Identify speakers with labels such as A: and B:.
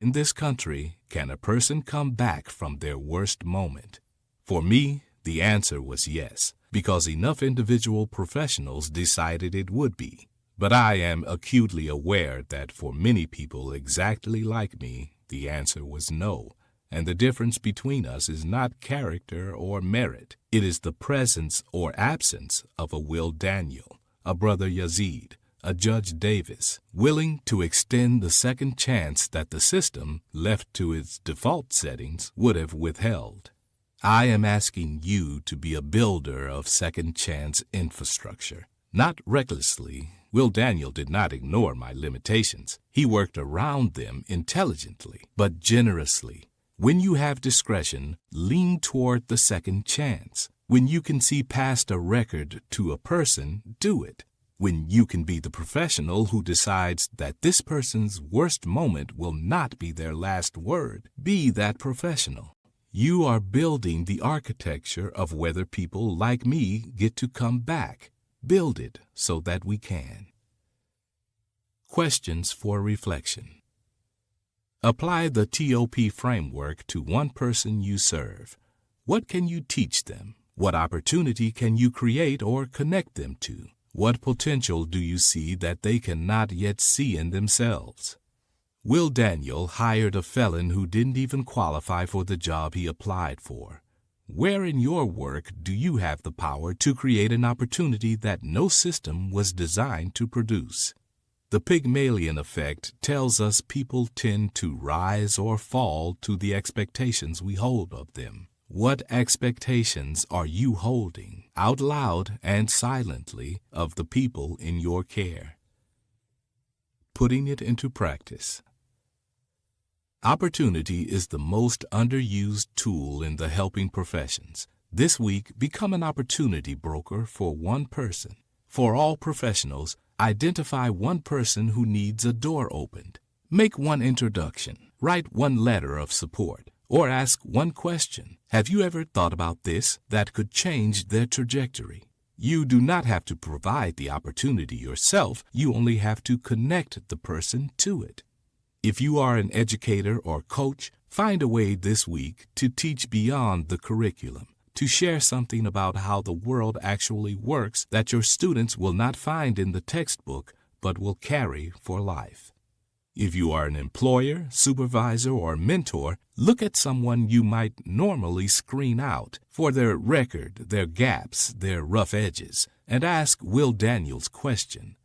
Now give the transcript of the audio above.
A: In this country, can a person come back from their worst moment? For me, the answer was yes, because enough individual professionals decided it would be. But I am acutely aware that for many people exactly like me, the answer was no. And the difference between us is not character or merit. It is the presence or absence of a Will Daniel, a Brother Yazid, a Judge Davis, willing to extend the second chance that the system, left to its default settings, would have withheld. I am asking you to be a builder of second chance infrastructure. Not recklessly. Will Daniel did not ignore my limitations. He worked around them intelligently, but generously. When you have discretion, lean toward the second chance. When you can see past a record to a person, do it. When you can be the professional who decides that this person's worst moment will not be their last word, be that professional. You are building the architecture of whether people like me get to come back. Build it so that we can. Questions for reflection. Apply the TOP framework to one person you serve. What can you teach them? What opportunity can you create or connect them to? What potential do you see that they cannot yet see in themselves? Will Daniel hired a felon who didn't even qualify for the job he applied for. Where in your work do you have the power to create an opportunity that no system was designed to produce? The Pygmalion effect tells us people tend to rise or fall to the expectations we hold of them. What expectations are you holding, out loud and silently, of the people in your care? Putting it into practice. Opportunity is the most underused tool in the helping professions. This week, become an opportunity broker for one person. For all professionals, identify one person who needs a door opened. Make one introduction, write one letter of support, or ask one question. Have you ever thought about this that could change their trajectory? You do not have to provide the opportunity yourself, you only have to connect the person to it. If you are an educator or coach, find a way this week to teach beyond the curriculum, to share something about how the world actually works that your students will not find in the textbook but will carry for life. If you are an employer, supervisor, or mentor, look at someone you might normally screen out for their record, their gaps, their rough edges, and ask Will Daniel's question.